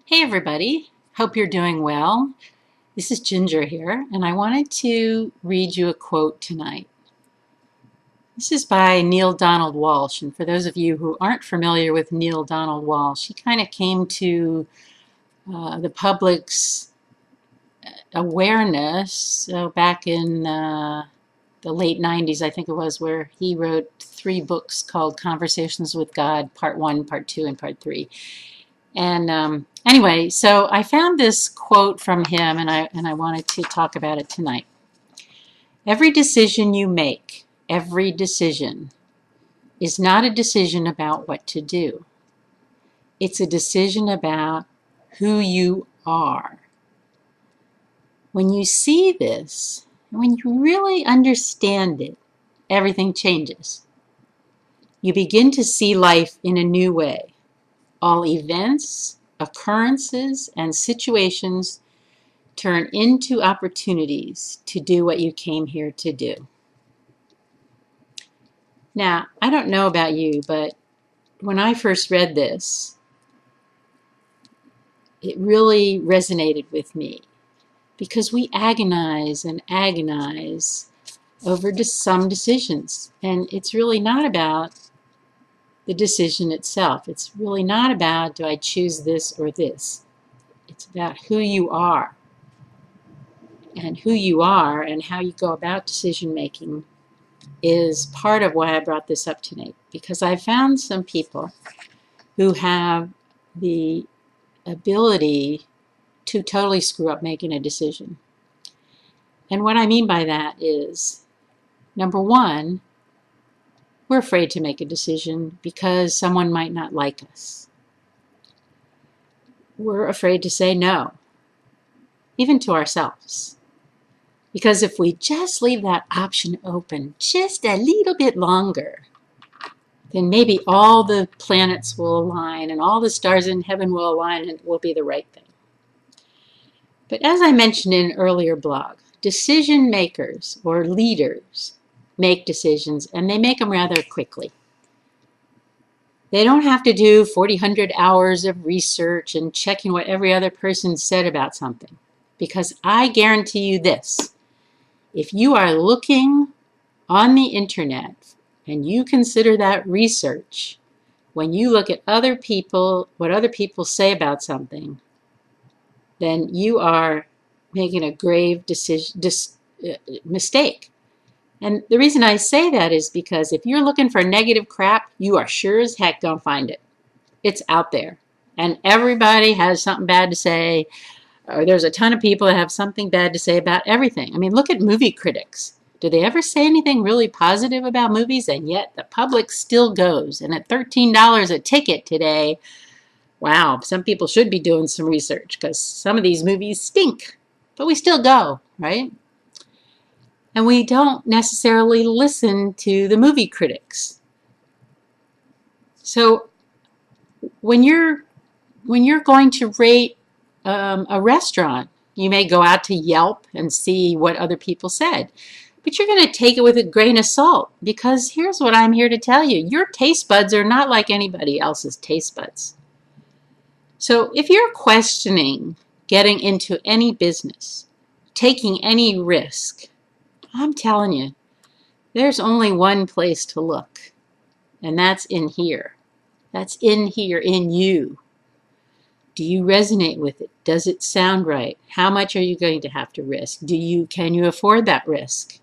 Hey everybody, hope you're doing well. This is Ginger here, and I wanted to read you a quote tonight. This is by Neale Donald Walsch, and for those of you who aren't familiar with Neale Donald Walsch, he kind of came to the public's awareness back in the late 90s, I think it was, where he wrote 3 books called Conversations with God, Part 1, Part 2, and Part 3. And anyway, so I found this quote from him, and I wanted to talk about it tonight. Every decision you make, every decision, is not a decision about what to do. It's a decision about who you are. When you see this, and when you really understand it, everything changes. You begin to see life in a new way. All events, occurrences, and situations turn into opportunities to do what you came here to do. Now, I don't know about you, but when I first read this, it really resonated with me because we agonize and agonize over some decisions, and it's really not about the decision itself. It's really not about, do I choose this or this? It's about who you are. And who you are and how you go about decision making is part of why I brought this up tonight, because I found some people who have the ability to totally screw up making a decision. And what I mean by that is, number one, we're afraid to make a decision because someone might not like us. We're afraid to say no, even to ourselves. Because if we just leave that option open just a little bit longer, then maybe all the planets will align and all the stars in heaven will align and it will be the right thing. But as I mentioned in an earlier blog, decision makers or leaders make decisions, and they make them rather quickly. They don't have to do 4,000 hours of research and checking what every other person said about something. Because I guarantee you this, if you are looking on the internet and you consider that research, when you look at other people, what other people say about something, then you are making a grave mistake. And the reason I say that is because if you're looking for negative crap, you are sure as heck gonna find it. It's out there. And everybody has something bad to say, or there's a ton of people that have something bad to say about everything. I mean, look at movie critics. Do they ever say anything really positive about movies? And yet the public still goes. And at $13 a ticket today, wow, some people should be doing some research because some of these movies stink. But we still go, right? And we don't necessarily listen to the movie critics. So when you're going to rate a restaurant, you may go out to Yelp and see what other people said. But you're going to take it with a grain of salt, because here's what I'm here to tell you. Your taste buds are not like anybody else's taste buds. So if you're questioning getting into any business, taking any risk, I'm telling you, there's only one place to look, and that's in here. That's in here, in you. Do you resonate with it? Does it sound right? How much are you going to have to risk? Can you afford that risk?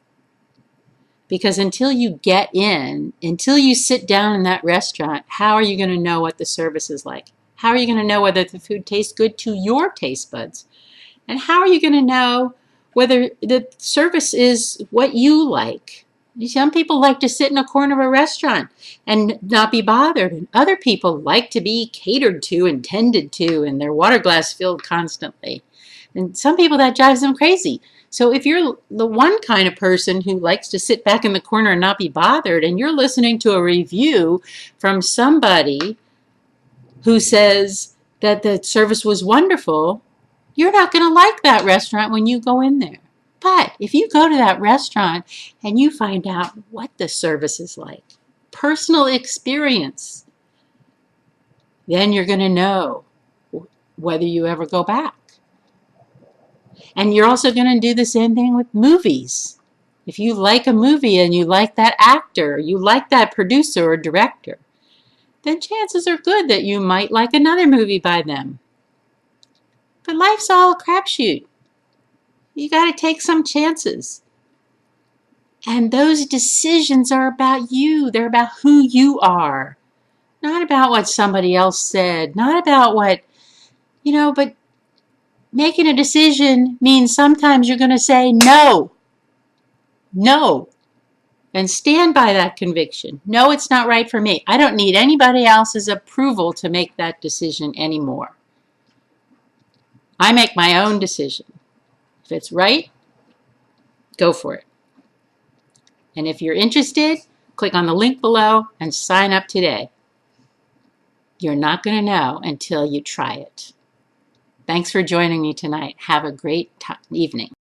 Because until you get in, until you sit down in that restaurant, how are you going to know what the service is like? How are you going to know whether the food tastes good to your taste buds? And how are you going to know whether the service is what you like? Some people like to sit in a corner of a restaurant and not be bothered, and other people like to be catered to and tended to and their water glass filled constantly. And some people, that drives them crazy. So if you're the one kind of person who likes to sit back in the corner and not be bothered, and you're listening to a review from somebody who says that the service was wonderful, you're not going to like that restaurant when you go in there. But if you go to that restaurant and you find out what the service is like, personal experience, then you're going to know whether you ever go back. And you're also going to do the same thing with movies. If you like a movie and you like that actor, you like that producer or director, then chances are good that you might like another movie by them. But life's all a crapshoot. You got to take some chances. And those decisions are about you. They're about who you are. Not about what somebody else said. Not about what, but making a decision means sometimes you're going to say no. No. And stand by that conviction. No, it's not right for me. I don't need anybody else's approval to make that decision anymore. I make my own decision. If it's right, go for it. And if you're interested, click on the link below and sign up today. You're not going to know until you try it. Thanks for joining me tonight. Have a great evening.